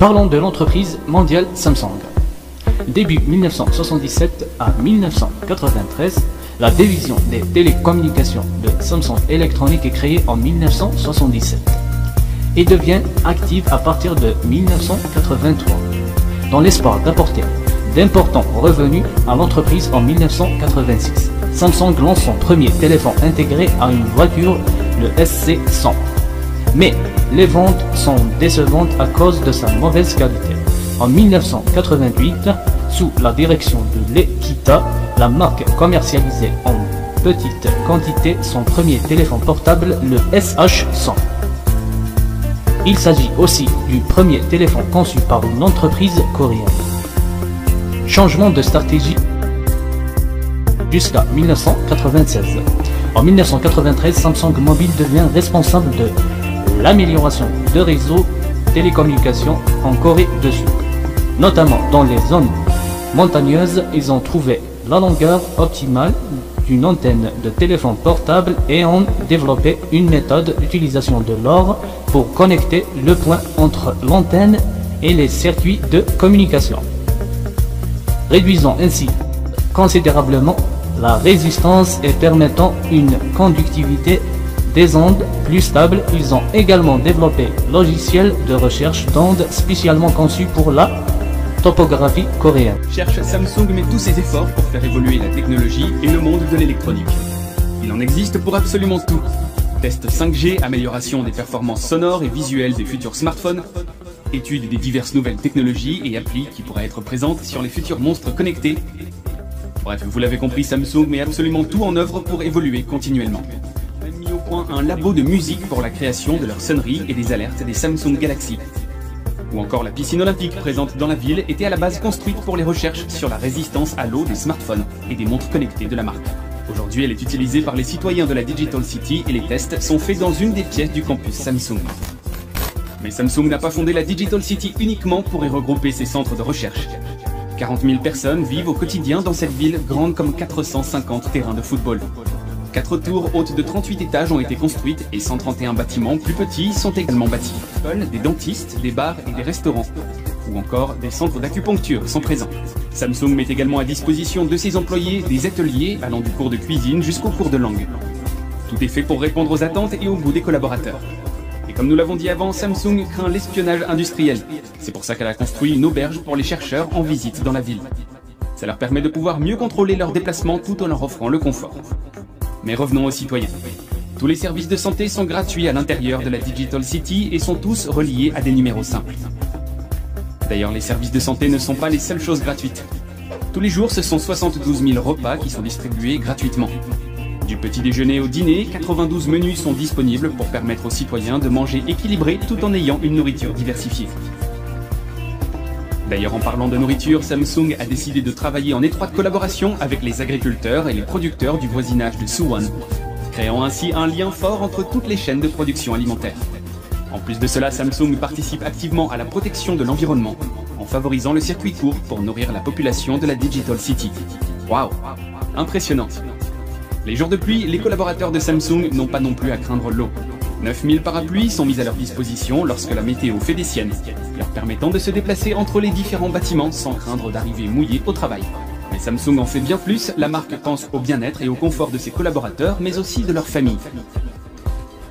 Parlons de l'entreprise mondiale Samsung. Début 1977 à 1993, la division des télécommunications de Samsung Electronics est créée en 1977 et devient active à partir de 1983, dans l'espoir d'apporter d'importants revenus à l'entreprise. En 1986, Samsung lance son premier téléphone intégré à une voiture, le SC100. Mais les ventes sont décevantes à cause de sa mauvaise qualité. En 1988, sous la direction de l'Equita, la marque commercialisait en petite quantité son premier téléphone portable, le SH100. Il s'agit aussi du premier téléphone conçu par une entreprise coréenne. Changement de stratégie jusqu'à 1996. En 1993, Samsung Mobile devient responsable de l'amélioration de réseaux télécommunications en Corée du Sud. Notamment dans les zones montagneuses, ils ont trouvé la longueur optimale d'une antenne de téléphone portable et ont développé une méthode d'utilisation de l'or pour connecter le point entre l'antenne et les circuits de communication, réduisant ainsi considérablement la résistance et permettant une conductivité des ondes plus stable. Ils ont également développé logiciel de recherche d'ondes spécialement conçu pour la topographie coréenne. Samsung met tous ses efforts pour faire évoluer la technologie et le monde de l'électronique. Il en existe pour absolument tout. Tests 5G, amélioration des performances sonores et visuelles des futurs smartphones, études des diverses nouvelles technologies et applis qui pourraient être présentes sur les futurs monstres connectés. Bref, vous l'avez compris, Samsung met absolument tout en œuvre pour évoluer continuellement. Ils ont mis au point un labo de musique pour la création de leurs sonneries et des alertes des Samsung Galaxy. Ou encore la piscine olympique présente dans la ville était à la base construite pour les recherches sur la résistance à l'eau des smartphones et des montres connectées de la marque. Aujourd'hui, elle est utilisée par les citoyens de la Digital City et les tests sont faits dans une des pièces du campus Samsung. Mais Samsung n'a pas fondé la Digital City uniquement pour y regrouper ses centres de recherche. 40 000 personnes vivent au quotidien dans cette ville grande comme 450 terrains de football. 4 tours hautes de 38 étages ont été construites et 131 bâtiments plus petits sont également bâtis. Des dentistes, des bars et des restaurants, ou encore des centres d'acupuncture sont présents. Samsung met également à disposition de ses employés des ateliers allant du cours de cuisine jusqu'au cours de langue. Tout est fait pour répondre aux attentes et aux goûts des collaborateurs. Et comme nous l'avons dit avant, Samsung craint l'espionnage industriel. C'est pour ça qu'elle a construit une auberge pour les chercheurs en visite dans la ville. Ça leur permet de pouvoir mieux contrôler leurs déplacements tout en leur offrant le confort. Mais revenons aux citoyens. Tous les services de santé sont gratuits à l'intérieur de la Digital City et sont tous reliés à des numéros simples. D'ailleurs, les services de santé ne sont pas les seules choses gratuites. Tous les jours, ce sont 72 000 repas qui sont distribués gratuitement. Du petit déjeuner au dîner, 92 menus sont disponibles pour permettre aux citoyens de manger équilibré tout en ayant une nourriture diversifiée. D'ailleurs, en parlant de nourriture, Samsung a décidé de travailler en étroite collaboration avec les agriculteurs et les producteurs du voisinage de Suwon, créant ainsi un lien fort entre toutes les chaînes de production alimentaire. En plus de cela, Samsung participe activement à la protection de l'environnement, en favorisant le circuit court pour nourrir la population de la Digital City. Waouh! Impressionnant! Les jours de pluie, les collaborateurs de Samsung n'ont pas non plus à craindre l'eau. 9000 parapluies sont mis à leur disposition lorsque la météo fait des siennes, leur permettant de se déplacer entre les différents bâtiments sans craindre d'arriver mouillé au travail. Mais Samsung en fait bien plus, la marque pense au bien-être et au confort de ses collaborateurs, mais aussi de leur famille.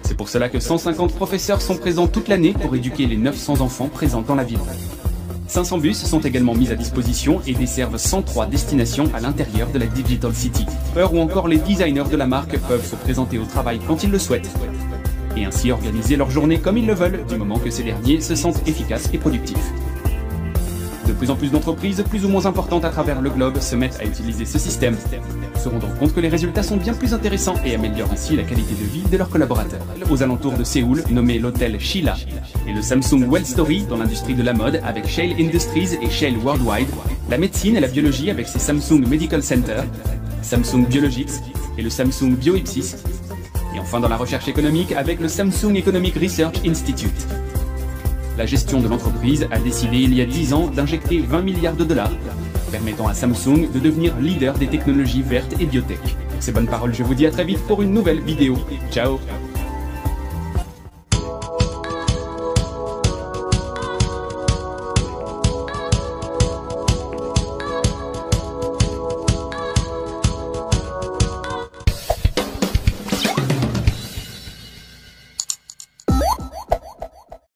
C'est pour cela que 150 professeurs sont présents toute l'année pour éduquer les 900 enfants présents dans la ville. 500 bus sont également mis à disposition et desservent 103 destinations à l'intérieur de la Digital City. Ou encore les designers de la marque peuvent se présenter au travail quand ils le souhaitent, et ainsi organiser leur journée comme ils le veulent, du moment que ces derniers se sentent efficaces et productifs. De plus en plus d'entreprises, plus ou moins importantes à travers le globe, se mettent à utiliser ce système, se rendant compte que les résultats sont bien plus intéressants et améliorent ainsi la qualité de vie de leurs collaborateurs. Aux alentours de Séoul, nommé l'hôtel Sheila, et le Samsung Well Story dans l'industrie de la mode avec Shale Industries et Shale Worldwide, la médecine et la biologie avec ses Samsung Medical Center, Samsung Biologics et le Samsung Bioipsys, et enfin dans la recherche économique avec le Samsung Economic Research Institute. La gestion de l'entreprise a décidé il y a 10 ans d'injecter 20 milliards de dollars, permettant à Samsung de devenir leader des technologies vertes et biotech. Pour ces bonnes paroles, je vous dis à très vite pour une nouvelle vidéo. Ciao!